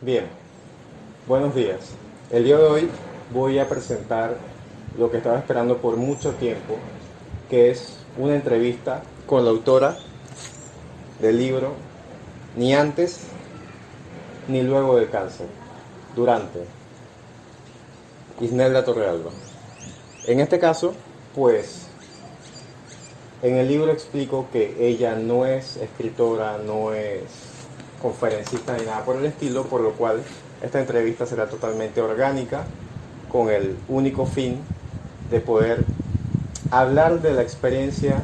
Bien, buenos días. El día de hoy voy a presentar lo que estaba esperando por mucho tiempo, que es una entrevista con la autora del libro Ni antes ni luego del cáncer, durante, Isnelda Torrealba. En este caso, pues, en el libro explico que ella no es escritora, no es conferencista ni nada por el estilo, por lo cual esta entrevista será totalmente orgánica, con el único fin de poder hablar de la experiencia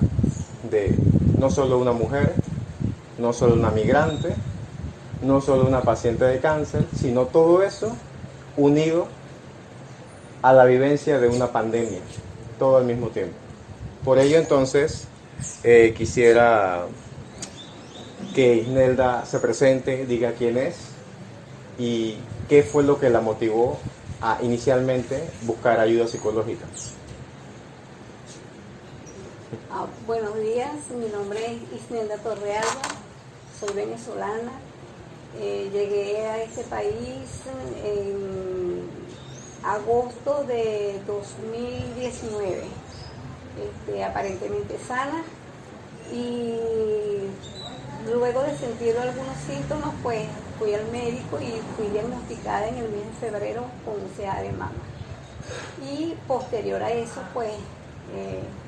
de no solo una mujer, no solo una migrante, no solo una paciente de cáncer, sino todo eso unido a la vivencia de una pandemia, todo al mismo tiempo. Por ello entonces quisiera que Isnelda se presente, diga quién es y qué fue lo que la motivó a inicialmente buscar ayuda psicológica. Buenos días, mi nombre es Isnelda Torrealba, soy venezolana. Llegué a este país en agosto de 2019, aparentemente sana, y luego de sentir algunos síntomas, pues fui al médico y fui diagnosticada en el mes de febrero con UCA de mama. Y posterior a eso, pues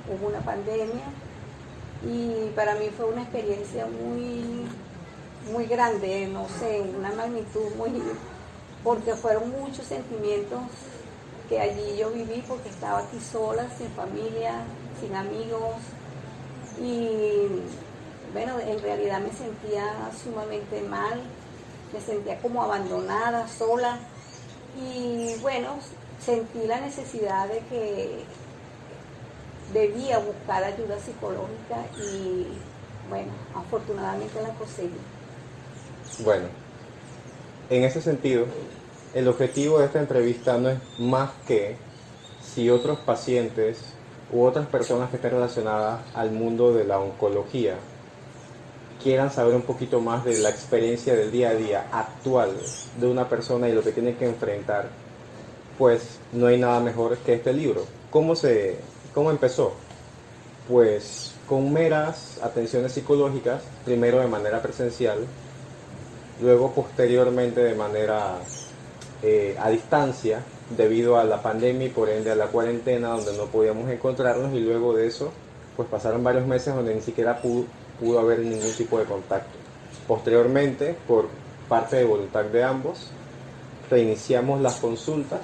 hubo una pandemia y para mí fue una experiencia muy grande, no sé, una magnitud porque fueron muchos sentimientos que allí yo viví, porque estaba aquí sola, sin familia, sin amigos, y bueno, en realidad me sentía sumamente mal, me sentía como abandonada, sola, y bueno, sentí la necesidad de que debía buscar ayuda psicológica y bueno, afortunadamente la conseguí. Bueno, en ese sentido, el objetivo de esta entrevista no es más que si otros pacientes u otras personas que estén relacionadas al mundo de la oncología quieran saber un poquito más de la experiencia del día a día actual de una persona y lo que tiene que enfrentar, pues no hay nada mejor que este libro. ¿Cómo empezó? Pues con meras atenciones psicológicas, primero de manera presencial, luego posteriormente de manera a distancia, debido a la pandemia y por ende a la cuarentena, donde no podíamos encontrarnos, y luego de eso pues pasaron varios meses donde ni siquiera pudo haber ningún tipo de contacto. Posteriormente, por parte de voluntad de ambos, reiniciamos las consultas,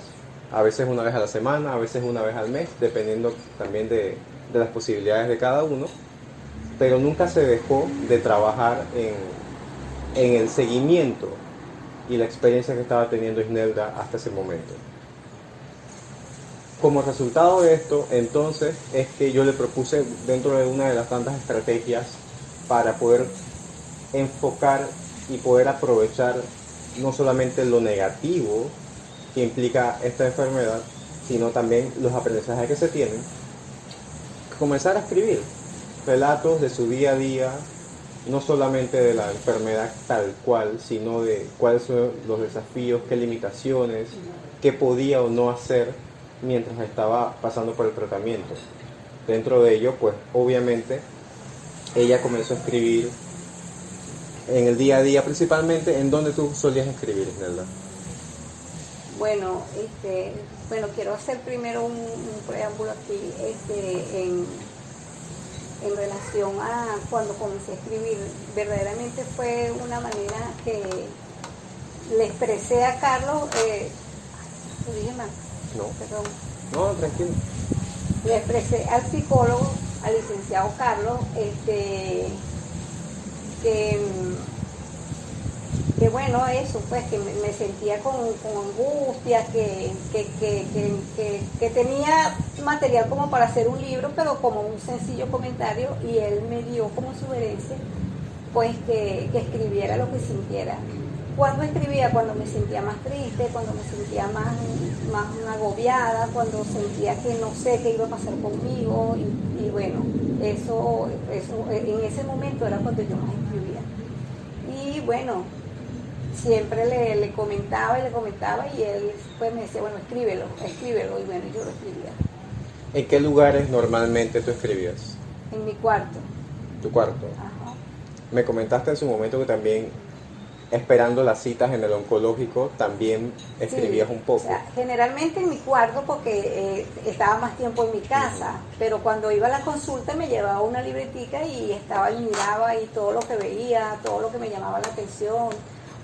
a veces una vez a la semana, a veces una vez al mes, dependiendo también de las posibilidades de cada uno, pero nunca se dejó de trabajar en el seguimiento y la experiencia que estaba teniendo Isnelda hasta ese momento. Como resultado de esto, entonces, es que yo le propuse, dentro de una de las tantas estrategias para poder enfocar y poder aprovechar no solamente lo negativo que implica esta enfermedad, sino también los aprendizajes que se tienen, comenzar a escribir relatos de su día a día, no solamente de la enfermedad tal cual, sino de cuáles son los desafíos, qué limitaciones, qué podía o no hacer mientras estaba pasando por el tratamiento. Dentro de ello, pues obviamente, ella comenzó a escribir en el día a día, principalmente. ¿En dónde tú solías escribir, Isnelda? Bueno, quiero hacer primero un preámbulo aquí, en relación a cuando comencé a escribir. Verdaderamente fue una manera que le expresé a Carlos, ¿lo dije mal? No. Perdón. No, tranquilo. Le expresé al psicólogo, al licenciado Carlos, que bueno, eso, pues que me sentía con angustia, que tenía material como para hacer un libro, pero como un sencillo comentario, y él me dio como sugerencia, pues que escribiera lo que sintiera. Cuando escribía, cuando me sentía más triste, cuando me sentía más agobiada, cuando sentía que no sé qué iba a pasar conmigo, y bueno, eso en ese momento era cuando yo más escribía. Y bueno, siempre le comentaba y él pues me decía, bueno, escríbelo, y bueno, yo lo escribía. ¿En qué lugares normalmente tú escribías? En mi cuarto. ¿Tu cuarto? Ajá. Me comentaste en su momento que también, esperando las citas en el oncológico, también escribías un poco. O sea, generalmente en mi cuarto porque estaba más tiempo en mi casa, pero cuando iba a la consulta me llevaba una libretica y estaba y miraba y todo lo que veía, todo lo que me llamaba la atención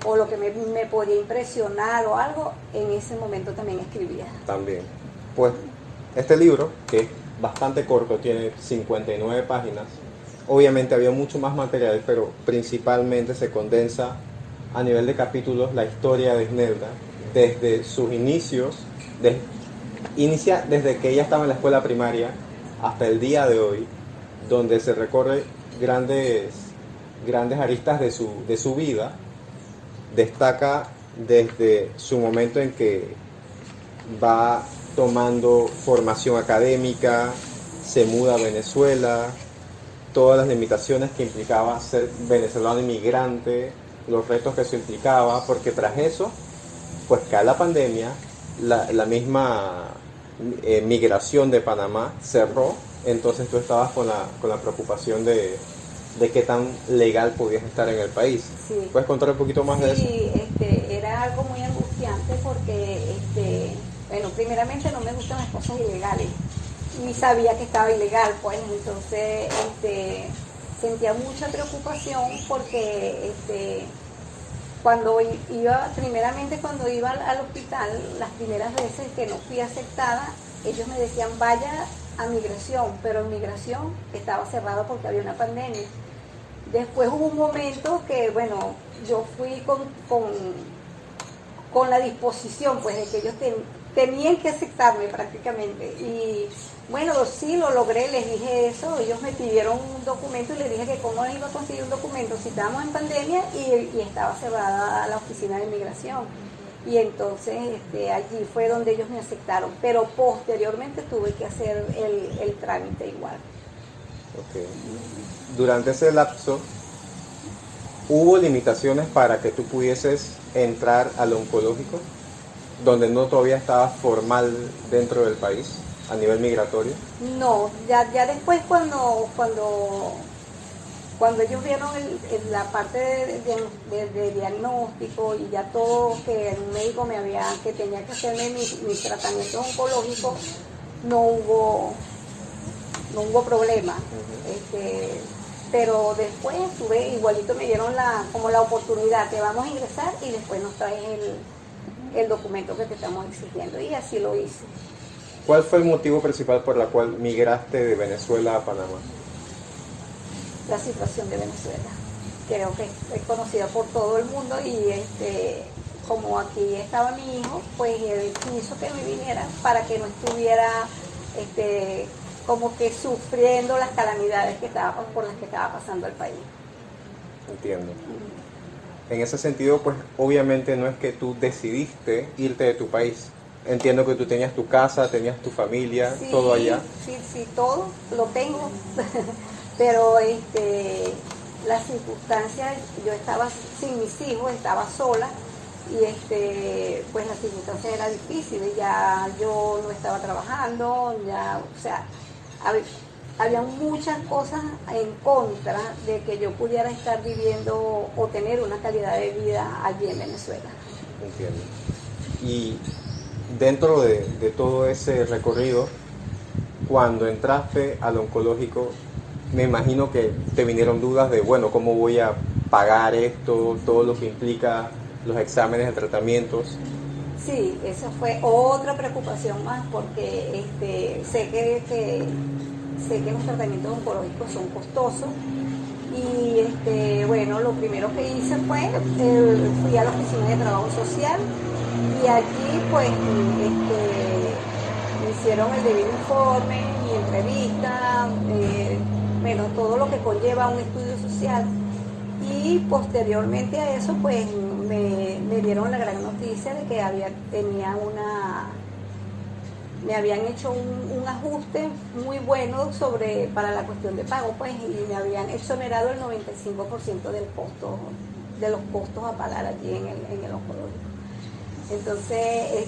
o lo que me podía impresionar o algo, en ese momento también escribía. También. Pues este libro, que es bastante corto, tiene 59 páginas, obviamente había mucho más material, pero principalmente se condensa a nivel de capítulos la historia de Isnelda desde sus inicios, inicia desde que ella estaba en la escuela primaria hasta el día de hoy, donde se recorre grandes aristas de su vida. Destaca desde su momento en que va tomando formación académica, se muda a Venezuela, todas las limitaciones que implicaba ser venezolano inmigrante, los retos que eso implicaba, porque tras eso, pues cae la pandemia, la misma migración de Panamá cerró, entonces tú estabas con la preocupación de qué tan legal podías estar en el país. Sí. ¿Puedes contar un poquito más de eso? Sí, era algo muy angustiante porque, bueno, primeramente no me gustan las cosas ilegales y sabía que estaba ilegal, pues entonces sentía mucha preocupación porque primeramente cuando iba al hospital, las primeras veces que no fui aceptada, ellos me decían vaya a migración, pero en migración estaba cerrado porque había una pandemia. Después hubo un momento que, bueno, yo fui con la disposición, pues, de que ellos tenían que aceptarme prácticamente. Y bueno, sí, lo logré, les dije eso, ellos me pidieron un documento y les dije que cómo iba a conseguir un documento si estábamos en pandemia y estaba cerrada la oficina de inmigración. Y entonces allí fue donde ellos me aceptaron, pero posteriormente tuve que hacer el trámite igual. Okay. Durante ese lapso, ¿hubo limitaciones para que tú pudieses entrar al oncológico, donde no todavía estabas formal dentro del país a nivel migratorio? No, ya después cuando ellos vieron la parte de diagnóstico y ya todo que el médico que tenía que hacerme mis tratamientos oncológicos, no hubo problema. Pero después igualito me dieron como la oportunidad, te vamos a ingresar y después nos traes el documento que te estamos exigiendo, y así lo hice. ¿Cuál fue el motivo principal por el cual migraste de Venezuela a Panamá? La situación de Venezuela. Creo que es conocida por todo el mundo y como aquí estaba mi hijo, pues él quiso que me viniera para que no estuviera como que sufriendo las calamidades por las que estaba pasando el país. Entiendo. En ese sentido, pues obviamente no es que tú decidiste irte de tu país. Entiendo que tú tenías tu casa, tenías tu familia, Sí, todo allá. Sí, todo lo tengo, pero las circunstancias, yo estaba sin mis hijos, estaba sola y pues las circunstancias eran difíciles, ya yo no estaba trabajando, o sea, había muchas cosas en contra de que yo pudiera estar viviendo o tener una calidad de vida allí en Venezuela. Entiendo. Y dentro de todo ese recorrido, cuando entraste al oncológico, me imagino que te vinieron dudas de, bueno, ¿cómo voy a pagar esto? Todo lo que implica los exámenes de tratamientos. Sí, eso fue otra preocupación más porque sé que los tratamientos oncológicos son costosos y bueno, lo primero que hice fue fui a la oficina de trabajo social y allí pues me hicieron el debido informe, mi entrevista, bueno, todo lo que conlleva un estudio social y posteriormente a eso pues me dieron la gran noticia de que me habían hecho un ajuste muy bueno para la cuestión de pago, pues, y me habían exonerado el 95% del costo de los costos a pagar allí en el oncológico. Entonces,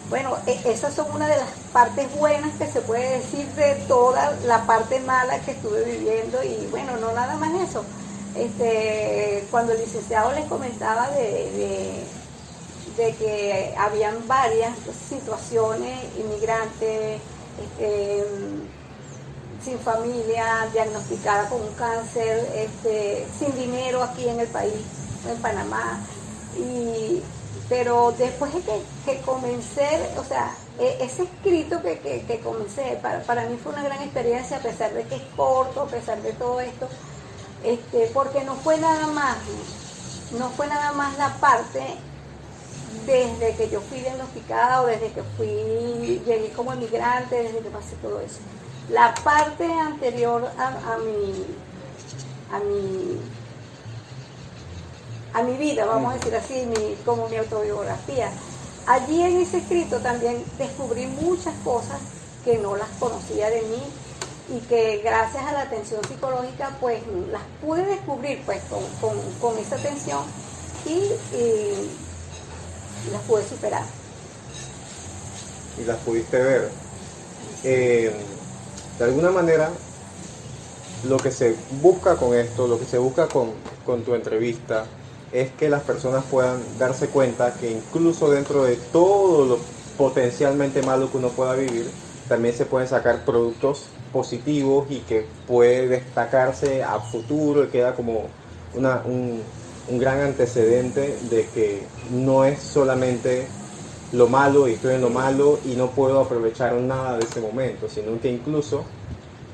bueno, esas son una de las partes buenas que se puede decir de toda la parte mala que estuve viviendo. Y bueno, no nada más eso. Cuando el licenciado les comentaba de que habían varias situaciones, inmigrantes, sin familia, diagnosticada con un cáncer, sin dinero aquí en el país, en Panamá. Pero después de que comencé, o sea, ese escrito que comencé, para mí fue una gran experiencia, a pesar de que es corto, a pesar de todo esto, porque no fue nada más la parte desde que yo fui diagnosticada o desde que llegué como emigrante, desde que pasé todo eso. La parte anterior a mi vida, vamos a decir así, como mi autobiografía. Allí en ese escrito también descubrí muchas cosas que no las conocía de mí y que gracias a la atención psicológica pues las pude descubrir pues con esa atención y las pude superar. Y las pudiste ver. De alguna manera, lo que se busca con esto, lo que se busca con tu entrevista, es que las personas puedan darse cuenta que incluso dentro de todo lo potencialmente malo que uno pueda vivir, también se pueden sacar productos positivos y que puede destacarse a futuro y queda como un gran antecedente de que no es solamente lo malo y estoy en lo malo y no puedo aprovechar nada de ese momento, sino que incluso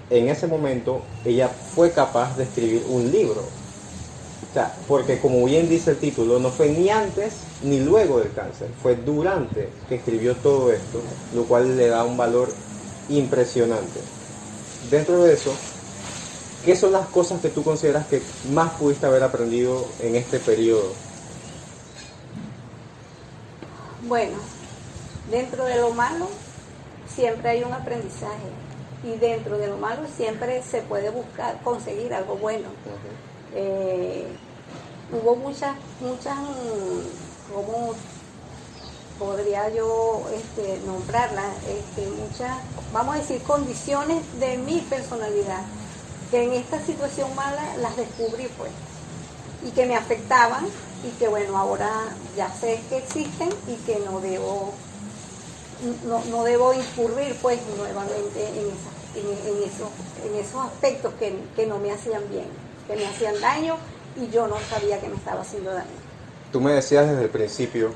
en ese momento ella fue capaz de escribir un libro. O sea, porque como bien dice el título, no fue ni antes ni luego del cáncer, fue durante que escribió todo esto, lo cual le da un valor impresionante. Dentro de eso, ¿qué son las cosas que tú consideras que más pudiste haber aprendido en este periodo? Bueno, dentro de lo malo siempre hay un aprendizaje y dentro de lo malo siempre se puede conseguir algo bueno. Hubo muchas, ¿cómo podría yo nombrarlas? Muchas, vamos a decir, condiciones de mi personalidad que en esta situación mala las descubrí pues y que me afectaban y que bueno, ahora ya sé que existen y que no debo incurrir pues nuevamente en esos aspectos que no me hacían bien, que me hacían daño y yo no sabía que me estaba haciendo daño. Tú me decías desde el principio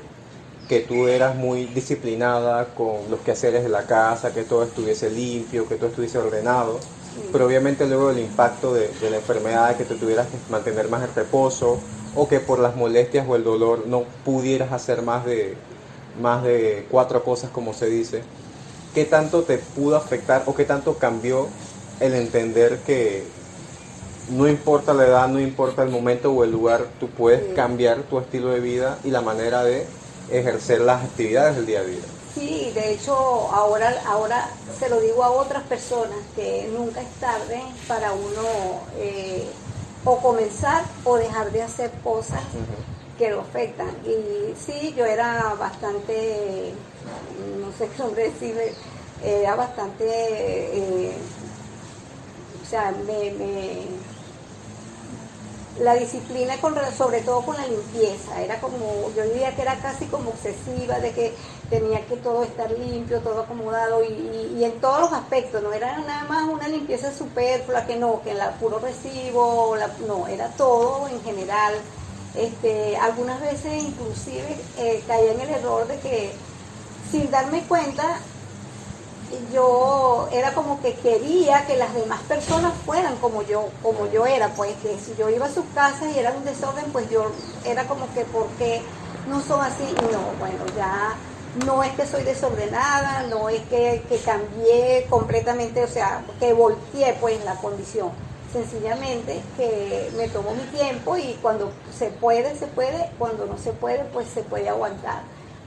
que tú eras muy disciplinada con los quehaceres de la casa, que todo estuviese limpio, que todo estuviese ordenado, sí. Pero obviamente luego del impacto de la enfermedad, que te tuvieras que mantener más en reposo, o que por las molestias o el dolor no pudieras hacer más de 4 cosas, como se dice, ¿qué tanto te pudo afectar o qué tanto cambió el entender que no importa la edad, no importa el momento o el lugar, tú puedes cambiar tu estilo de vida y la manera de ejercer las actividades del día a día? Sí, de hecho ahora se lo digo a otras personas que nunca es tarde para uno o comenzar o dejar de hacer cosas que lo afectan. Y sí, yo era bastante, no sé qué nombre decirle, era bastante, o sea, la disciplina sobre todo con la limpieza, era como, yo diría que era casi como obsesiva de que tenía que todo estar limpio, todo acomodado y en todos los aspectos, no era nada más una limpieza superflua, que la puro recibo, no, era todo en general. Algunas veces inclusive caía en el error de que sin darme cuenta yo era como que quería que las demás personas fueran como yo era, pues que si yo iba a sus casas y era un desorden, pues yo era como que ¿por qué no son así? Y no, bueno, ya no es que soy desordenada, no es que cambié completamente, o sea, que volteé pues la condición, sencillamente que me tomo mi tiempo y cuando se puede, cuando no se puede, pues se puede aguantar.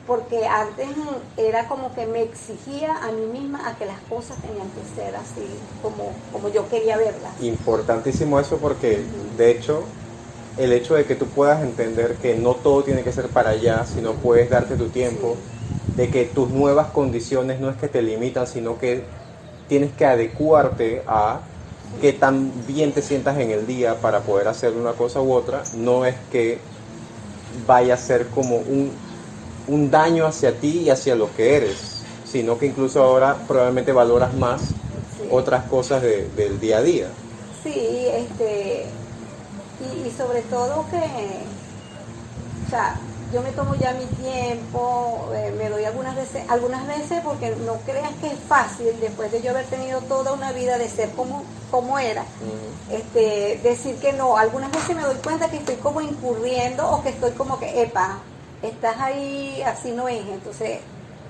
Porque antes era como que me exigía a mí misma a que las cosas tenían que ser así como yo quería verlas. Importantísimo eso porque, de hecho, el hecho de que tú puedas entender que no todo tiene que ser para allá, sino puedes darte tu tiempo, de que tus nuevas condiciones no es que te limitan, sino que tienes que adecuarte a que tan bien te sientas en el día para poder hacer una cosa u otra, no es que vaya a ser como un daño hacia ti y hacia lo que eres, sino que incluso ahora probablemente valoras más Sí. otras cosas del día a día. Sí, y sobre todo que, o sea, yo me tomo ya mi tiempo, me doy algunas veces porque no creas que es fácil después de yo haber tenido toda una vida de ser como era, decir que no. Algunas veces me doy cuenta que estoy como incurriendo o que estoy como que, epa, estás ahí, así no es, entonces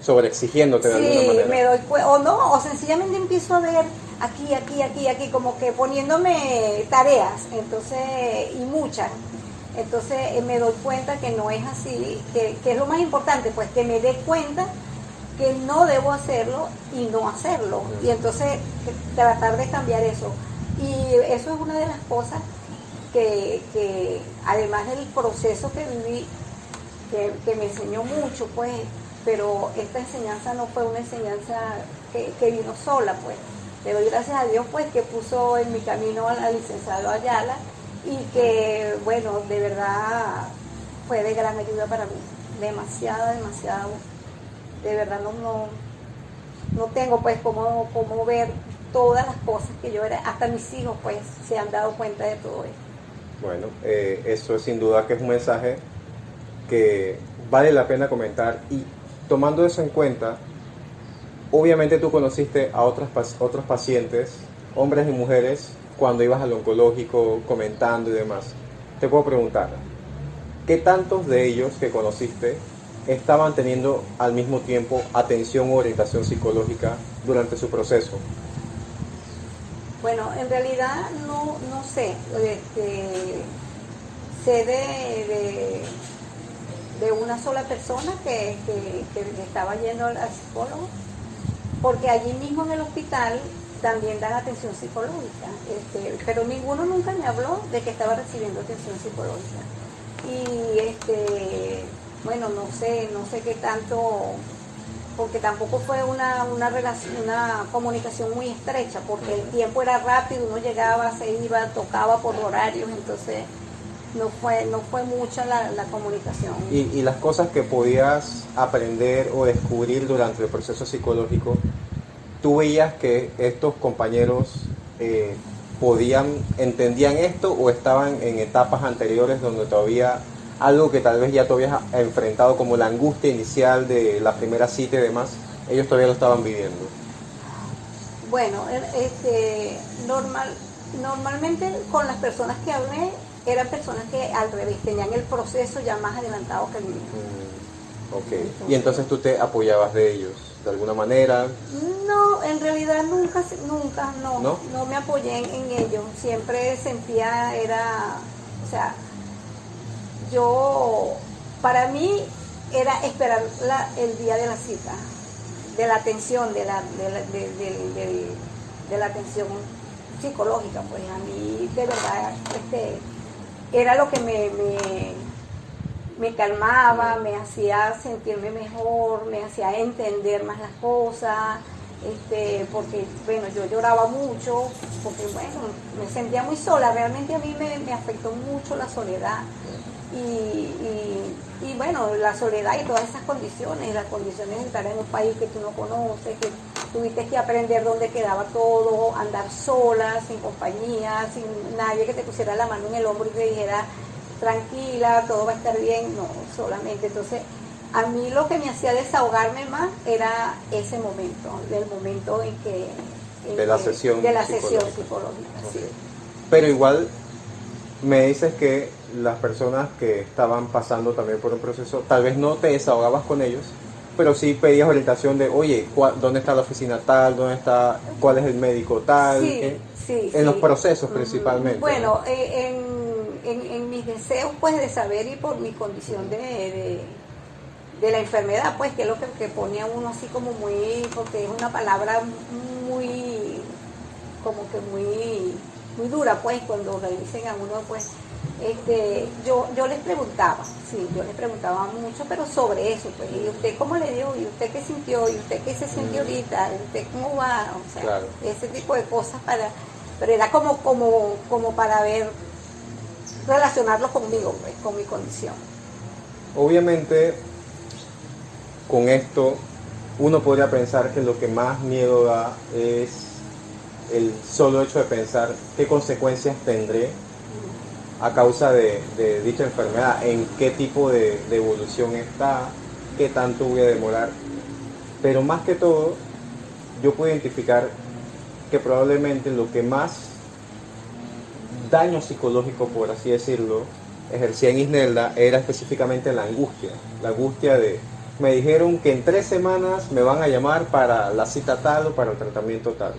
Sobreexigiéndote de alguna sí, manera. me doy cuenta, o no, o sencillamente empiezo a ver aquí, como que poniéndome tareas, entonces, y muchas. Entonces me doy cuenta que no es así, que es lo más importante, pues que me dé cuenta que no debo hacerlo y no hacerlo. Y entonces tratar de cambiar eso. Y eso es una de las cosas que además del proceso que viví, que me enseñó mucho, pues, pero esta enseñanza no fue una enseñanza que vino sola, pues. Le doy gracias a Dios, pues, que puso en mi camino al licenciado Ayala y que, bueno, de verdad fue de gran ayuda para mí. Demasiado, de verdad no tengo, pues, cómo ver todas las cosas que yo era. Hasta mis hijos, pues, se han dado cuenta de todo esto. Bueno, eso sin duda que es un mensaje que vale la pena comentar, y tomando eso en cuenta, obviamente tú conociste a otros pacientes, hombres y mujeres, cuando ibas al oncológico comentando y demás. Te puedo preguntar, ¿qué tantos de ellos que conociste estaban teniendo al mismo tiempo atención o orientación psicológica durante su proceso? Bueno, en realidad no sé. Sé de una sola persona que estaba yendo al psicólogo, porque allí mismo en el hospital también dan atención psicológica, pero ninguno nunca me habló de que estaba recibiendo atención psicológica. Y bueno, no sé qué tanto, porque tampoco fue una relación, una comunicación muy estrecha, porque el tiempo era rápido, uno llegaba, se iba, tocaba por horarios, entonces no fue mucha la comunicación. Y las cosas que podías aprender o descubrir durante el proceso psicológico, ¿tú veías que estos compañeros entendían esto, o estaban en etapas anteriores donde todavía algo que tal vez ya te habías enfrentado, como la angustia inicial de la primera cita y demás, ellos todavía lo estaban viviendo? Bueno, normalmente con las personas que hablé eran personas que al revés tenían el proceso ya más adelantado que el mío. Ok. Y entonces tú te apoyabas de ellos de alguna manera. No, en realidad nunca ¿No? no me apoyé en ellos. Siempre sentía, o sea, para mí era esperar el día de la cita, de la atención, de la atención psicológica. Pues a mí de verdad era lo que me calmaba, me hacía sentirme mejor, me hacía entender más las cosas, porque bueno, yo lloraba mucho, porque bueno, me sentía muy sola. Realmente a mí me afectó mucho la soledad. Y bueno, la soledad y todas esas condiciones, las condiciones de estar en un país que tú no conoces, que tuviste que aprender dónde quedaba todo, andar sola, sin compañía, sin nadie que te pusiera la mano en el hombro y te dijera, tranquila, todo va a estar bien, no, solamente. Entonces, a mí lo que me hacía desahogarme más era ese momento, del momento en que... De la sesión psicológica, sí. Pero igual me dices que las personas que estaban pasando también por un proceso, tal vez no te desahogabas con ellos, pero sí pedías orientación de, oye, ¿dónde está la oficina tal? ¿Dónde está? ¿Cuál es el médico tal? Sí, en los procesos principalmente. Bueno, ¿no? En mis deseos, pues, de saber, y por mi condición de la enfermedad, pues, que es lo que pone a uno así como muy, porque es una palabra muy, como que muy dura, pues, cuando le dicen a uno, pues, yo les preguntaba, sí, yo les preguntaba mucho, pero sobre eso, pues, ¿y usted cómo le dio? ¿Y usted qué sintió? ¿Y usted qué se sintió ahorita? ¿Y usted cómo va? O sea, Claro. ese tipo de cosas pero era como para ver, relacionarlo conmigo, pues, con mi condición. Obviamente, con esto, uno podría pensar que lo que más miedo da es el solo hecho de pensar qué consecuencias tendré a causa de dicha enfermedad, en qué tipo de evolución está, qué tanto voy a demorar. Pero más que todo, yo puedo identificar que probablemente lo que más daño psicológico, por así decirlo, ejercía en Isnelda era específicamente la angustia de, me dijeron que en 3 semanas me van a llamar para la cita tal o para el tratamiento tal.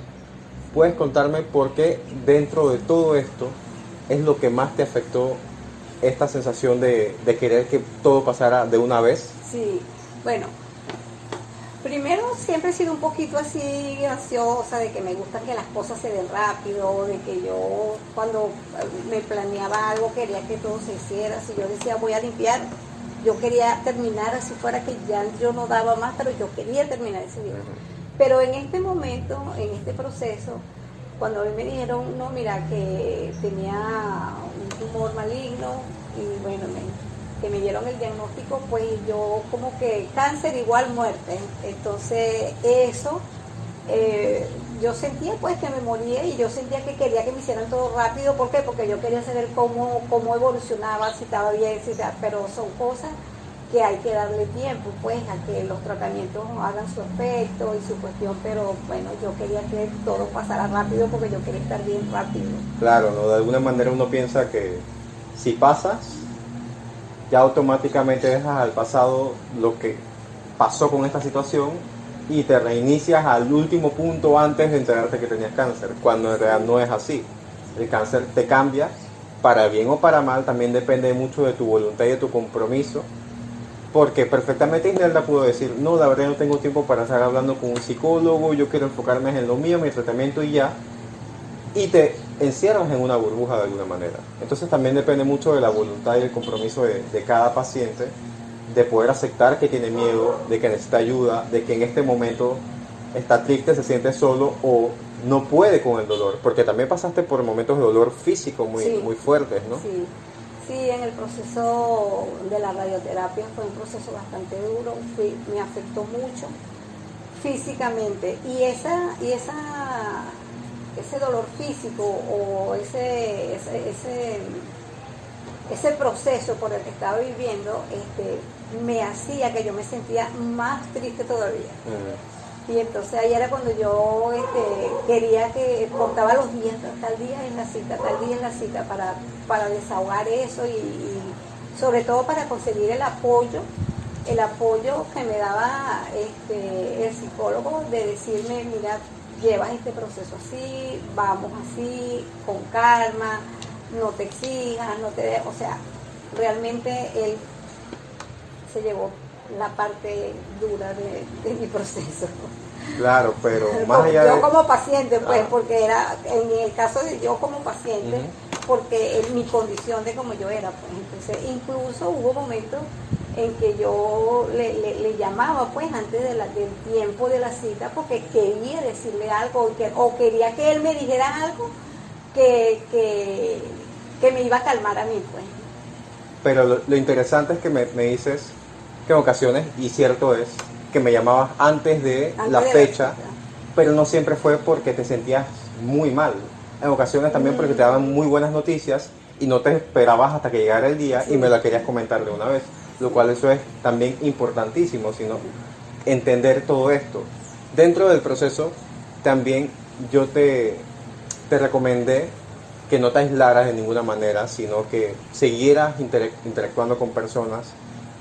¿Puedes contarme por qué dentro de todo esto es lo que más te afectó esta sensación de querer que todo pasara de una vez? Sí, bueno, primero siempre he sido un poquito así ansiosa, de que me gusta que las cosas se den rápido, de que yo cuando me planeaba algo quería que todo se hiciera. Si yo decía voy a limpiar, yo quería terminar así fuera que ya yo no daba más, pero yo quería terminar ese día. Pero en este momento, en este proceso, cuando a mí me dijeron, no, mira, que tenía un tumor maligno y bueno, que me dieron el diagnóstico, pues yo como que cáncer igual muerte. Entonces eso, yo sentía pues que me moría y yo sentía que quería que me hicieran todo rápido. ¿Por qué? Porque yo quería saber cómo evolucionaba, si estaba bien, pero son cosas que hay que darle tiempo, pues, a que los tratamientos hagan su efecto y su cuestión, pero bueno, yo quería que todo pasara rápido porque yo quería estar bien rápido. Claro, ¿no? De alguna manera uno piensa que si pasas, ya automáticamente dejas al pasado lo que pasó con esta situación y te reinicias al último punto antes de enterarte que tenías cáncer, cuando en realidad no es así. El cáncer te cambia, para bien o para mal, también depende mucho de tu voluntad y de tu compromiso. Porque perfectamente Isnelda pudo decir, no, la verdad no tengo tiempo para estar hablando con un psicólogo, yo quiero enfocarme en lo mío, mi tratamiento y ya. Y te encierras en una burbuja de alguna manera. Entonces también depende mucho de la voluntad y el compromiso de cada paciente, de poder aceptar que tiene miedo, de que necesita ayuda, de que en este momento está triste, se siente solo o no puede con el dolor. Porque también pasaste por momentos de dolor físico Sí, muy fuertes, ¿no? sí. Sí, en el proceso de la radioterapia fue un proceso bastante duro, me afectó mucho físicamente y ese dolor físico o ese proceso por el que estaba viviendo me hacía que yo me sentía más triste todavía. Y entonces ahí era cuando yo quería que contaba los días, tal día en la cita, tal día en la cita, para desahogar eso y sobre todo para conseguir el apoyo que me daba el psicólogo de decirme, mira, llevas este proceso así, vamos así, con calma, no te exijas, o sea, realmente él se llevó la parte dura de mi proceso. Claro, pero más allá yo de... como paciente, pues, porque era, en el caso de yo como paciente, porque en mi condición de como yo era, pues, entonces incluso hubo momentos en que yo le llamaba, pues, antes del tiempo de la cita, porque quería decirle algo, o quería que él me dijera algo que me iba a calmar a mí, pues. Pero lo interesante es que me dices que en ocasiones, y cierto es, que me llamabas antes de la fecha, pero no siempre fue porque te sentías muy mal. En ocasiones también porque te daban muy buenas noticias y no te esperabas hasta que llegara el día y me la querías comentar de una vez, lo cual eso es también importantísimo, sino entender todo esto. Dentro del proceso también yo te recomendé que no te aislaras de ninguna manera, sino que siguieras interactuando con personas,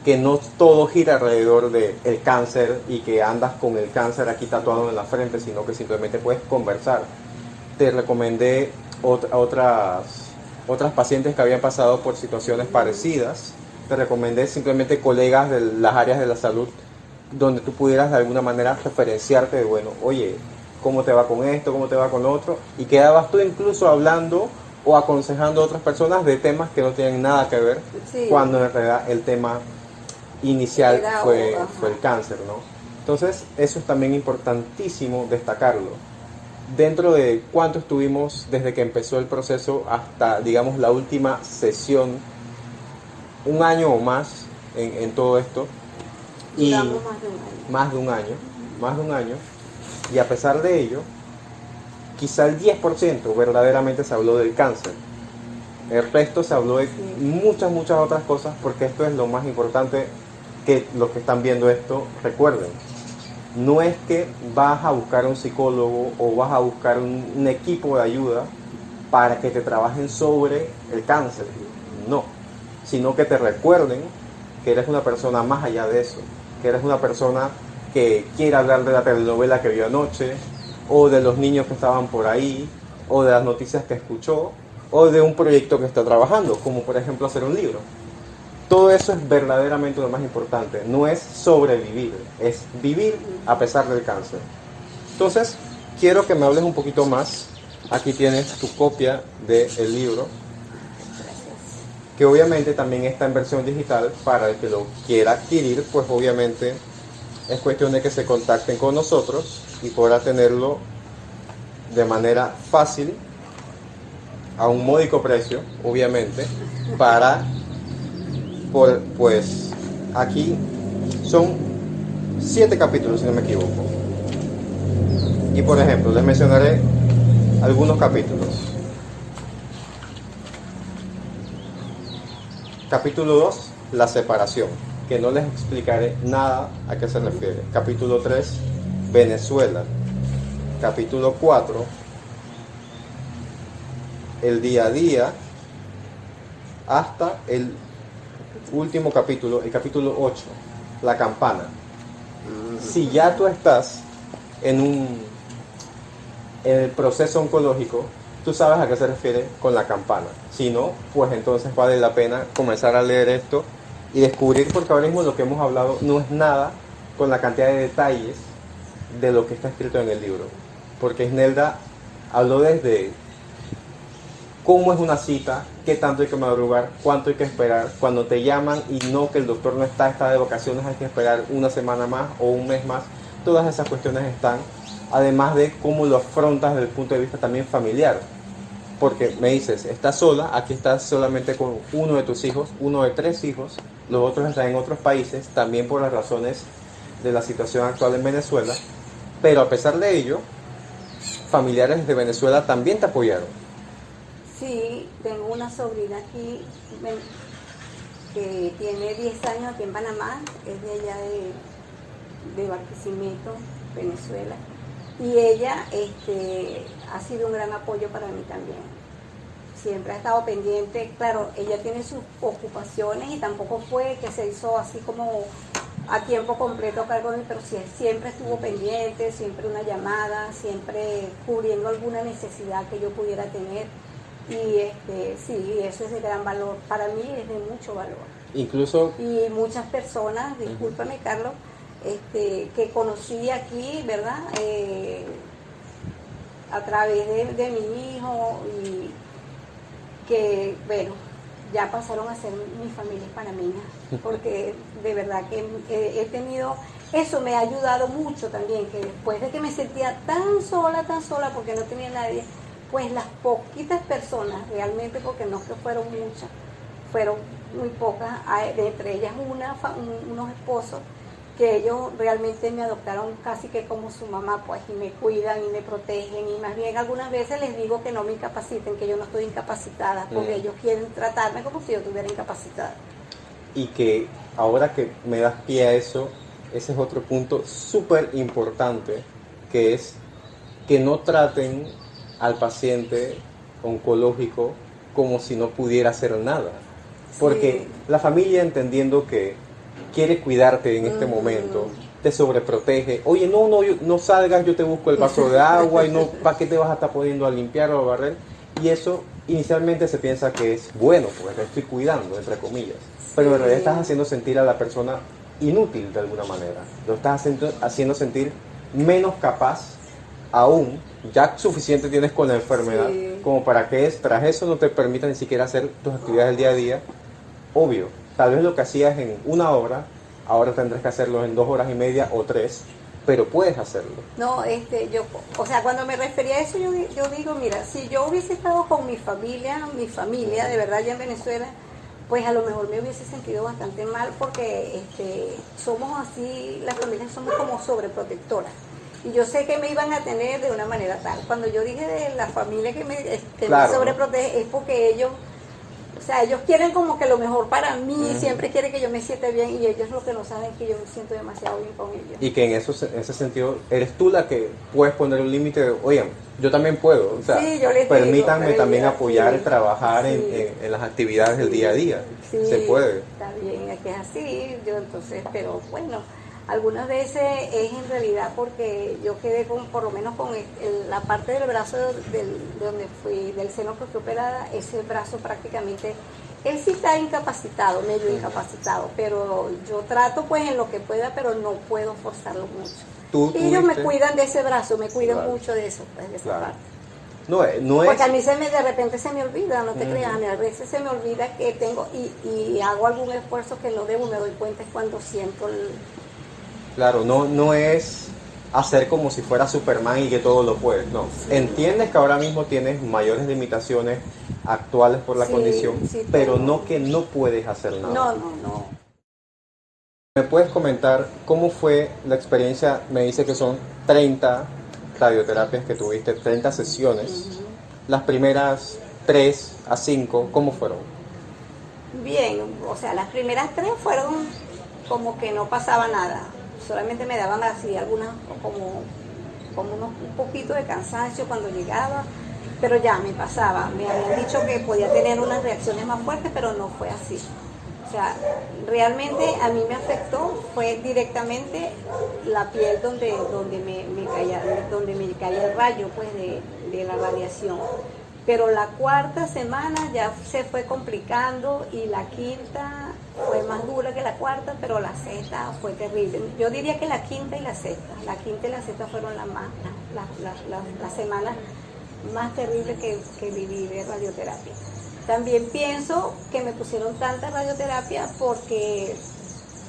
que no todo gira alrededor del cáncer y que andas con el cáncer aquí tatuado en la frente, sino que simplemente puedes conversar. Te recomendé otras pacientes que habían pasado por situaciones parecidas. Te recomendé simplemente colegas de las áreas de la salud donde tú pudieras de alguna manera referenciarte de, bueno, oye, ¿cómo te va con esto? ¿Cómo te va con lo otro? Y quedabas tú incluso hablando o aconsejando a otras personas de temas que no tienen nada que ver, Sí. cuando en realidad el tema inicial Era, fue ajá. el cáncer, ¿no? Entonces, eso es también importantísimo destacarlo. Dentro de cuánto estuvimos desde que empezó el proceso hasta, digamos, la última sesión, un año o más en todo esto, y Duramos más de un año. más de un año, más de un año, y a pesar de ello, quizá el 10% verdaderamente se habló del cáncer. El resto se habló de Sí. muchas otras cosas, porque esto es lo más importante que los que están viendo esto recuerden. No es que vas a buscar un psicólogo o vas a buscar un equipo de ayuda para que te trabajen sobre el cáncer, no, sino que te recuerden que eres una persona más allá de eso, que eres una persona que quiere hablar de la telenovela que vio anoche, o de los niños que estaban por ahí, o de las noticias que escuchó, o de un proyecto que está trabajando, como por ejemplo hacer un libro. Todo eso es verdaderamente lo más importante. No es sobrevivir, es vivir a pesar del cáncer. Entonces, quiero que me hables un poquito más. Aquí tienes tu copia del libro, Gracias. que obviamente también está en versión digital para el que lo quiera adquirir, pues obviamente es cuestión de que se contacten con nosotros y podrá tenerlo de manera fácil, a un módico precio, obviamente, para, pues, aquí son 7 capítulos, si no me equivoco. Y por ejemplo, les mencionaré algunos capítulos. Capítulo 2, la separación, que no les explicaré nada a qué se refiere. Capítulo 3, Venezuela. Capítulo 4, el día a día, hasta el último capítulo, el capítulo 8, la campana. Si ya tú estás en el proceso oncológico, tú sabes a qué se refiere con la campana. Si no, pues entonces vale la pena comenzar a leer esto y descubrir, porque ahora mismo lo que hemos hablado no es nada con la cantidad de detalles de lo que está escrito en el libro. Porque Isnelda habló desde cómo es una cita, qué tanto hay que madrugar, cuánto hay que esperar, cuando te llaman y no, que el doctor no está de vacaciones, hay que esperar una semana más o un mes más. Todas esas cuestiones están, además de cómo lo afrontas desde el punto de vista también familiar. Porque me dices, estás sola, aquí estás solamente con uno de tus hijos, uno de 3 hijos, los otros están en otros países, también por las razones de la situación actual en Venezuela, pero a pesar de ello, familiares de Venezuela también te apoyaron. Sí, tengo una sobrina aquí que tiene 10 años aquí en Panamá, es de allá de Barquisimeto, Venezuela. Y ella ha sido un gran apoyo para mí también. Siempre ha estado pendiente, claro, ella tiene sus ocupaciones y tampoco fue que se hizo así como a tiempo completo a cargo de mí, pero sí, siempre estuvo pendiente, siempre una llamada, siempre cubriendo alguna necesidad que yo pudiera tener. Y sí, eso es de gran valor, para mí es de mucho valor. Incluso, Y muchas personas, discúlpame Carlos, que conocí aquí, ¿verdad? A través de mi hijo y que, bueno, ya pasaron a ser mi familia panameña, porque de verdad que he tenido, eso me ha ayudado mucho también, que después de que me sentía tan sola, porque no tenía nadie, pues las poquitas personas, realmente, porque no que fueron muchas, fueron muy pocas, entre ellas unos esposos, que ellos realmente me adoptaron casi que como su mamá, pues, y me cuidan y me protegen, y más bien algunas veces les digo que no me incapaciten, que yo no estoy incapacitada, porque ellos quieren tratarme como si yo estuviera incapacitada. y que ahora que me das pie a eso, ese es otro punto súper importante, que es que no traten al paciente oncológico como si no pudiera hacer nada. Porque Sí. la familia, entendiendo que quiere cuidarte en este momento, te sobreprotege. Oye, no salgas, yo te busco el vaso de agua, y no, ¿para qué te vas a estar poniendo a limpiar o a barrer? Y eso inicialmente se piensa que es bueno, porque te estoy cuidando, entre comillas. Pero en realidad estás haciendo sentir a la persona inútil de alguna manera. Lo estás haciendo sentir menos capaz aún ya suficiente tienes con la enfermedad Sí. como para que tras eso no te permita ni siquiera hacer tus actividades del día a día. Obvio, tal vez lo que hacías en 1 hora, ahora tendrás que hacerlo en 2 horas y media o 3, pero puedes hacerlo. No, yo, o sea, cuando me refería a eso, yo digo, mira, si yo hubiese estado con mi familia, de verdad, ya en Venezuela, pues a lo mejor me hubiese sentido bastante mal porque somos así, las familias somos como sobreprotectoras. Y yo sé que me iban a tener de una manera tal. Cuando yo dije de la familia que Claro, me sobreprotege, es porque ellos, o sea, ellos quieren como que lo mejor para mí, Ujú. siempre quieren que yo me sienta bien y ellos lo que no saben es que yo me siento demasiado bien con ellos. Y que en ese sentido eres tú la que puedes poner un límite de, oigan, yo también puedo, o sea, Sí, yo les digo, permítanme pero también ya, apoyar, sí, trabajar sí, en las actividades del sí, día a día. sí, Se puede. está bien, es que es así, yo entonces, pero bueno, algunas veces es en realidad porque yo quedé con, por lo menos con la parte del brazo de donde fui, del seno que fui operada, ese brazo prácticamente, él sí está incapacitado, medio incapacitado, pero yo trato pues en lo que pueda, pero no puedo forzarlo mucho. Tú Y ellos me tuviste, cuidan de ese brazo, me cuidan claro, mucho de eso, pues de esa claro. parte. No es, Porque a mí de repente se me olvida, no te Ujú. creas, a veces se me olvida que tengo y hago algún esfuerzo que no debo, me doy cuenta es cuando siento claro, no es hacer como si fuera Superman y que todo lo puedes, no. Sí. Entiendes que ahora mismo tienes mayores limitaciones actuales por la Sí, condición, sí pero tengo. no que no puedes hacer nada. No. ¿Me puedes comentar cómo fue la experiencia? Me dice que son 30 radioterapias que tuviste, 30 sesiones. Ujú. Las primeras 3 a 5, ¿cómo fueron? Bien, o sea, las primeras 3 fueron como que no pasaba nada, solamente me daban así algunas un poquito de cansancio cuando llegaba, pero ya me pasaba, me habían dicho que podía tener unas reacciones más fuertes, pero no fue así. O sea, realmente a mí me afectó, fue directamente la piel donde me caía el rayo pues de la radiación. Pero la cuarta semana ya se fue complicando y la quinta fue más dura que la cuarta, pero la sexta fue terrible. Yo diría que la quinta y la sexta fueron las semanas más terribles que viví de radioterapia. También pienso que me pusieron tanta radioterapia porque,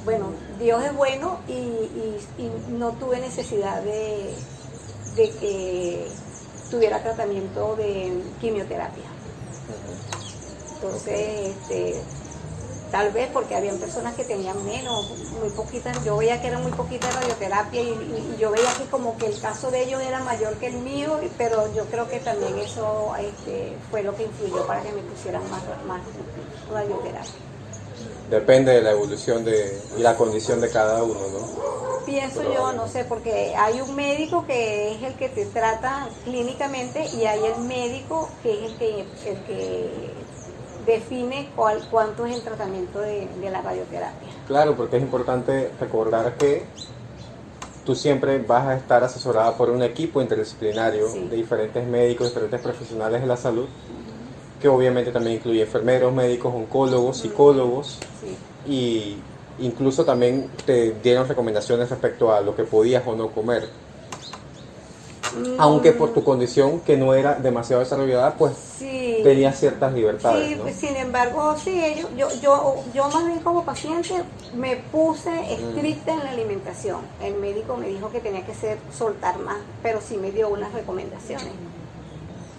bueno, Dios es bueno y no tuve necesidad de que tuviera tratamiento de quimioterapia. Entonces, tal vez porque habían personas que tenían menos, muy poquitas, yo veía que era muy poquita radioterapia y yo veía que como que el caso de ellos era mayor que el mío, pero yo creo que también eso fue lo que influyó para que me pusieran más radioterapia. Depende de la evolución y la condición de cada uno, ¿no? Pienso yo, no sé, porque hay un médico que es el que te trata clínicamente y hay el médico que es el que define cuánto es el tratamiento de la radioterapia. Claro, porque es importante recordar que tú siempre vas a estar asesorada por un equipo interdisciplinario Sí. de diferentes médicos, diferentes profesionales de la salud, que obviamente también incluye enfermeros, médicos, oncólogos, psicólogos, Sí. y incluso también te dieron recomendaciones respecto a lo que podías o no comer. Aunque por tu condición, que no era demasiado desarrollada, pues Sí. tenías ciertas libertades, Sí, ¿no? pues, sin embargo, sí, yo más bien como paciente me puse estricta en la alimentación. El médico me dijo que tenía que soltar más, pero sí me dio unas recomendaciones.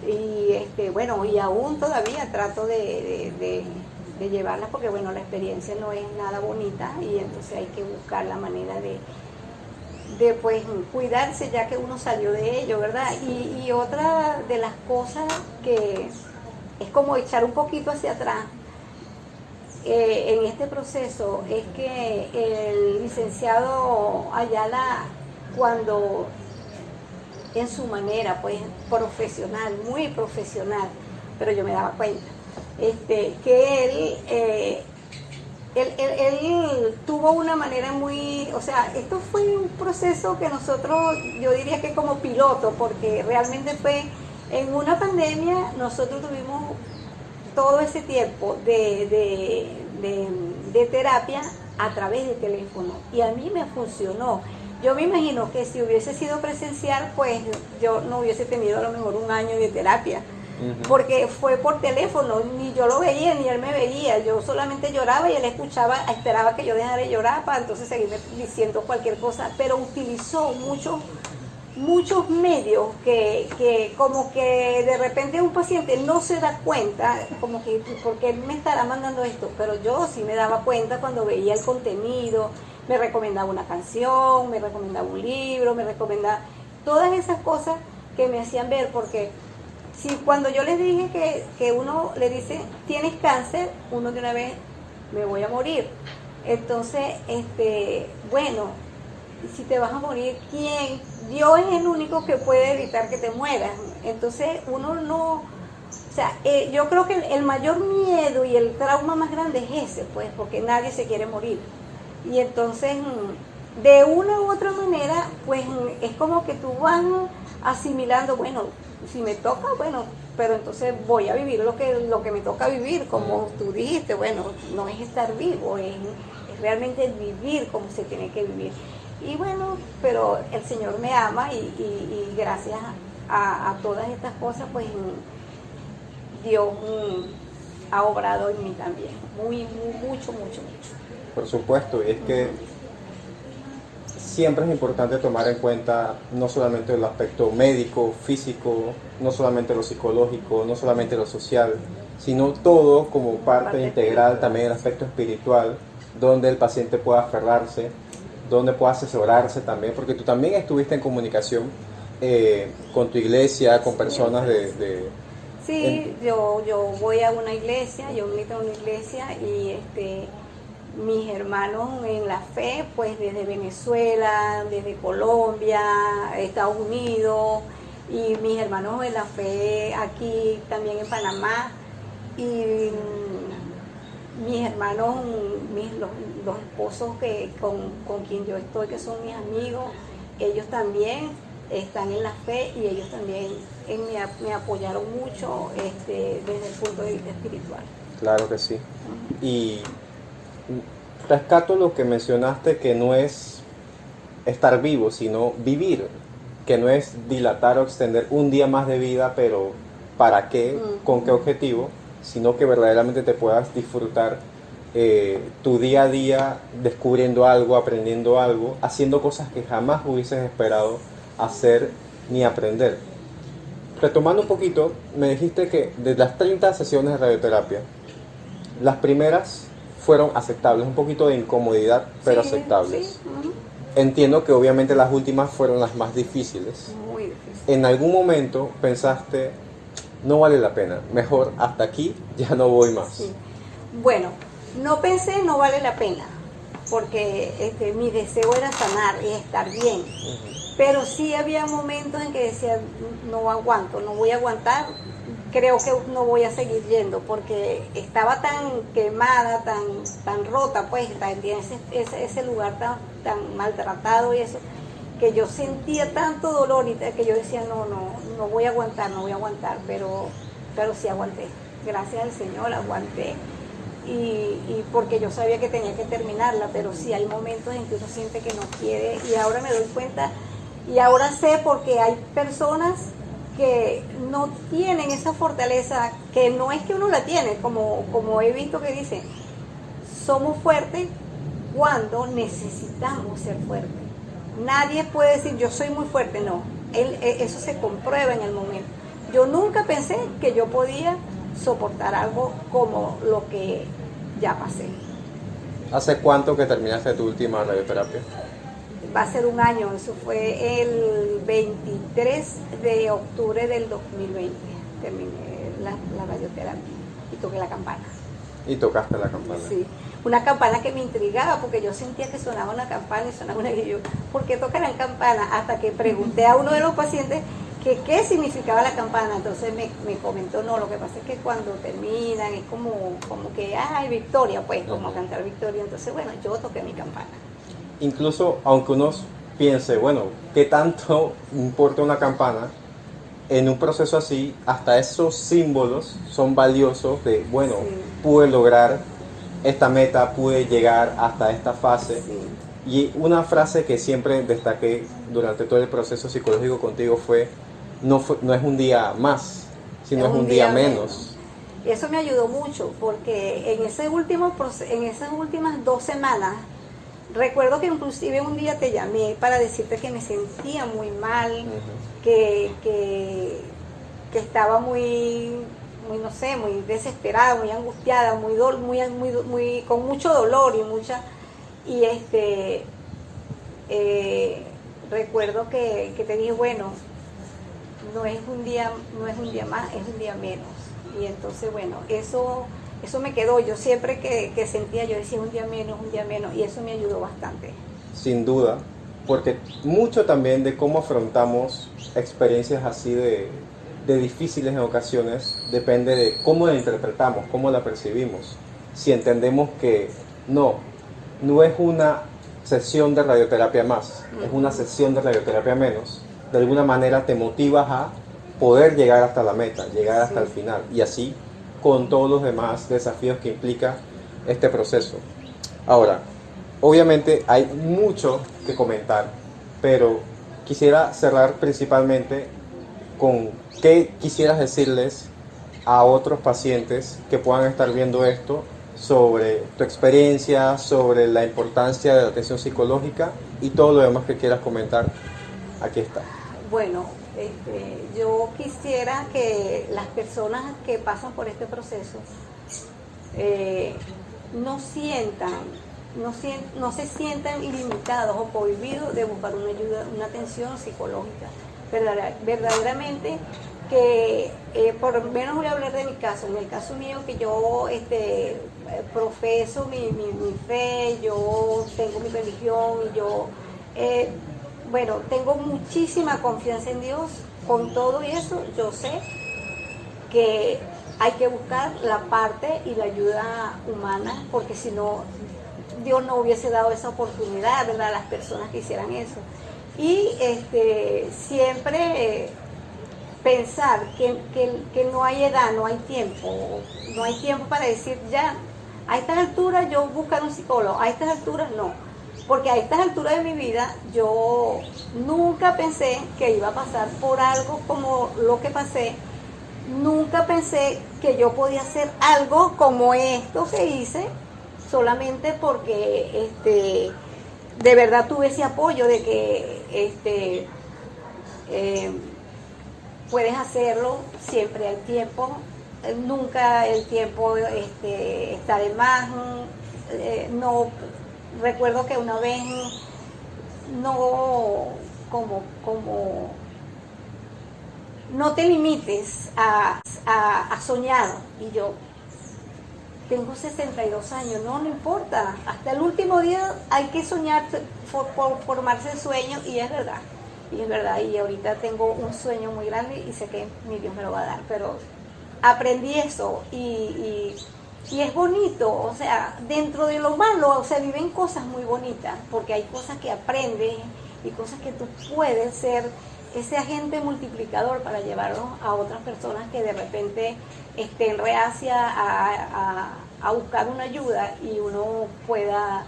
Y bueno, y aún todavía trato de llevarlas porque bueno, la experiencia no es nada bonita y entonces hay que buscar la manera de pues cuidarse ya que uno salió de ello, ¿verdad? Y otra de las cosas que es como echar un poquito hacia atrás en este proceso es que el licenciado Ayala, cuando en su manera pues profesional, muy profesional, pero yo me daba cuenta, que él tuvo una manera muy, o sea, esto fue un proceso que nosotros, yo diría que como piloto, porque realmente fue en una pandemia, nosotros tuvimos todo ese tiempo de terapia a través de teléfono y a mí me funcionó. Yo me imagino que si hubiese sido presencial, pues yo no hubiese tenido a lo mejor un año de terapia, porque fue por teléfono, ni yo lo veía, ni él me veía, yo solamente lloraba y él escuchaba, esperaba que yo dejara de llorar para entonces seguirme diciendo cualquier cosa, pero utilizó muchos medios que como que de repente un paciente no se da cuenta, como que porque él me estará mandando esto, pero yo sí me daba cuenta cuando veía el contenido, me recomendaba una canción, me recomendaba un libro, me recomendaba todas esas cosas que me hacían ver, porque si cuando yo les dije que uno le dice, tienes cáncer, uno de una vez, me voy a morir. Entonces, bueno, si te vas a morir, ¿quién? Dios es el único que puede evitar que te mueras. Entonces, uno no, o sea, yo creo que el mayor miedo y el trauma más grande es ese, pues, porque nadie se quiere morir. Y entonces, de una u otra manera, pues, es como que tú vas asimilando, bueno, si me toca, bueno, pero entonces voy a vivir lo que me toca vivir, como tú dijiste, bueno, no es estar vivo, es realmente vivir como se tiene que vivir. Y bueno, pero el Señor me ama y gracias a todas estas cosas, pues Dios ha obrado en mí también, mucho. Por supuesto, y es que siempre es importante tomar en cuenta no solamente el aspecto médico, físico, no solamente lo psicológico, no solamente lo social, sino todo como parte integral, también el aspecto espiritual, donde el paciente pueda aferrarse, donde pueda asesorarse también, porque tú también estuviste en comunicación con tu iglesia, con personas de Sí, yo voy a una iglesia, yo milito en una iglesia y mis hermanos en la fe, pues desde Venezuela, desde Colombia, Estados Unidos, y mis hermanos en la fe aquí también en Panamá, y mis hermanos, los esposos con quien yo estoy, que son mis amigos, ellos también están en la fe y ellos también me apoyaron mucho desde el punto de vista espiritual. Claro que sí. Y rescato lo que mencionaste, que no es estar vivo, sino vivir, que no es dilatar o extender un día más de vida, pero ¿para qué? ¿Con qué objetivo? Sino que verdaderamente te puedas disfrutar tu día a día descubriendo algo, aprendiendo algo, haciendo cosas que jamás hubieses esperado hacer ni aprender. Retomando un poquito, me dijiste que de las 30 sesiones de radioterapia, las primeras fueron aceptables, un poquito de incomodidad, pero sí, aceptables. Sí. Entiendo que obviamente las últimas fueron las más difíciles. Muy difícil. ¿En algún momento pensaste, no vale la pena, mejor hasta aquí, ya no voy más? Sí. Bueno, no pensé no vale la pena, porque mi deseo era sanar y estar bien. Pero sí había momentos en que decía, no aguanto, no voy a aguantar, creo que no voy a seguir yendo, porque estaba tan quemada, tan rota, pues, ese lugar tan maltratado y eso, que yo sentía tanto dolor y que yo decía, no voy a aguantar, pero sí aguanté. Gracias al Señor aguanté. Y porque yo sabía que tenía que terminarla, pero sí hay momentos en que uno siente que no quiere, y ahora me doy cuenta, y ahora sé porque hay personas que no tienen esa fortaleza, que no es que uno la tiene, como he visto que dicen, somos fuertes cuando necesitamos ser fuertes. Nadie puede decir yo soy muy fuerte, no, eso se comprueba en el momento. Yo nunca pensé que yo podía soportar algo como lo que ya pasé. ¿Hace cuánto que terminaste tu última radioterapia? Va a ser un año, eso fue el 23 de octubre del 2020. Terminé la radioterapia y toqué la campana. ¿Y tocaste la campana? Sí, una campana que me intrigaba porque yo sentía que sonaba una campana y sonaba una, y yo, ¿por qué tocarán campana? Hasta que pregunté a uno de los pacientes que qué significaba la campana. Entonces me comentó, no, lo que pasa es que cuando terminan es como que, ay, victoria, pues, como cantar victoria. Entonces, bueno, yo toqué mi campana. Incluso, aunque uno piense, bueno, ¿qué tanto importa una campana? En un proceso así, hasta esos símbolos son valiosos de, bueno, sí, pude lograr esta meta, pude llegar hasta esta fase. Sí. Y una frase que siempre destaqué durante todo el proceso psicológico contigo fue, no es un día más, sino es un día menos. Eso me ayudó mucho porque en en esas últimas 2 semanas, recuerdo que inclusive un día te llamé para decirte que me sentía muy mal, que estaba no sé, muy desesperada, muy angustiada, con mucho dolor y recuerdo que te dije, bueno, no es un día más, es un día menos. Y entonces, bueno, eso me quedó. Yo siempre que sentía, yo decía un día menos, y eso me ayudó bastante. Sin duda, porque mucho también de cómo afrontamos experiencias así de difíciles en ocasiones depende de cómo la interpretamos, cómo la percibimos. Si entendemos que no es una sesión de radioterapia más, es una sesión de radioterapia menos, de alguna manera te motivas a poder llegar hasta la meta, llegar hasta el final, y así con todos los demás desafíos que implica este proceso. Ahora, obviamente hay mucho que comentar, pero quisiera cerrar principalmente con qué quisieras decirles a otros pacientes que puedan estar viendo esto sobre tu experiencia, sobre la importancia de la atención psicológica y todo lo demás que quieras comentar. Aquí está. Bueno, yo quisiera que las personas que pasan por este proceso no se sientan limitados o prohibidos de buscar una ayuda, una atención psicológica. Verdaderamente que, por lo menos voy a hablar de mi caso, en el caso mío que yo profeso mi fe, yo tengo mi religión y yo, bueno, tengo muchísima confianza en Dios. Con todo eso, yo sé que hay que buscar la parte y la ayuda humana, porque si no, Dios no hubiese dado esa oportunidad, ¿verdad?, a las personas que hicieran eso. Y siempre pensar que no hay edad, no hay tiempo para decir ya, a estas alturas yo buscar un psicólogo, a estas alturas no, porque a estas alturas de mi vida yo nunca pensé que iba a pasar por algo como lo que pasé, nunca pensé que yo podía hacer algo como esto que hice, solamente porque de verdad tuve ese apoyo de que puedes hacerlo, siempre hay tiempo, nunca el tiempo está de más. No recuerdo que una vez no te limites a soñar, y yo tengo 62 años, no importa, hasta el último día hay que soñar, formarse el sueño, y es verdad, y ahorita tengo un sueño muy grande y sé que mi Dios me lo va a dar, pero aprendí eso y es bonito, o sea, dentro de lo malo, se viven cosas muy bonitas, porque hay cosas que aprendes y cosas que tú puedes ser ese agente multiplicador para llevarlo a otras personas que de repente estén reacias a buscar una ayuda, y uno pueda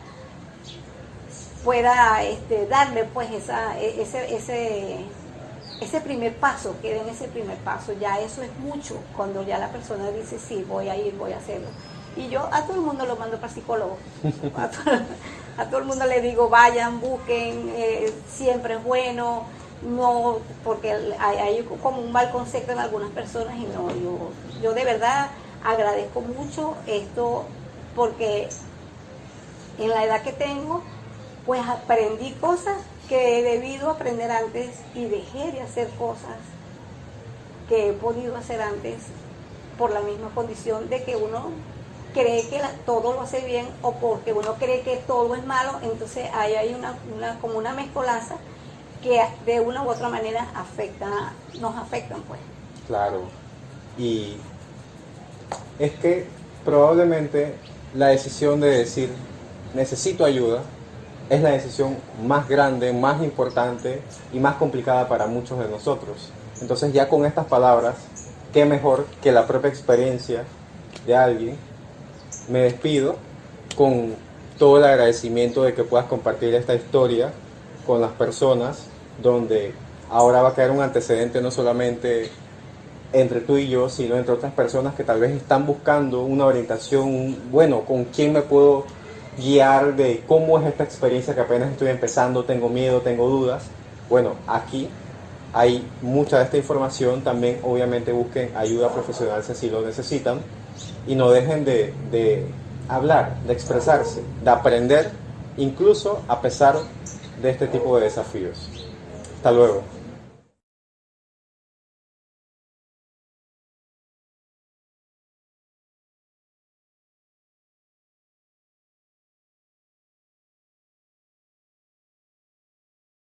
darle pues ese primer paso, que den ese primer paso. Ya eso es mucho, cuando ya la persona dice sí, voy a ir, voy a hacerlo. Y yo a todo el mundo lo mando para psicólogo, a todo el mundo le digo vayan, busquen, siempre es bueno. No, porque hay como un mal concepto en algunas personas, y no, yo de verdad agradezco mucho esto, porque en la edad que tengo, pues aprendí cosas que he debido aprender antes, y dejé de hacer cosas que he podido hacer antes por la misma condición de que uno cree que todo lo hace bien, o porque uno cree que todo es malo. Entonces ahí hay como una mezcolanza que de una u otra manera nos afectan pues. Claro, y es que probablemente la decisión de decir necesito ayuda es la decisión más grande, más importante y más complicada para muchos de nosotros. Entonces, ya con estas palabras, qué mejor que la propia experiencia de alguien. Me despido con todo el agradecimiento de que puedas compartir esta historia con las personas, donde ahora va a quedar un antecedente no solamente entre tú y yo, sino entre otras personas que tal vez están buscando una orientación, bueno, con quién me puedo guiar de cómo es esta experiencia que apenas estoy empezando, tengo miedo, tengo dudas. Bueno, aquí hay mucha de esta información. También obviamente busquen ayuda profesional si así lo necesitan, y no dejen de hablar, de expresarse, de aprender, incluso a pesar de este tipo de desafíos. Hasta luego.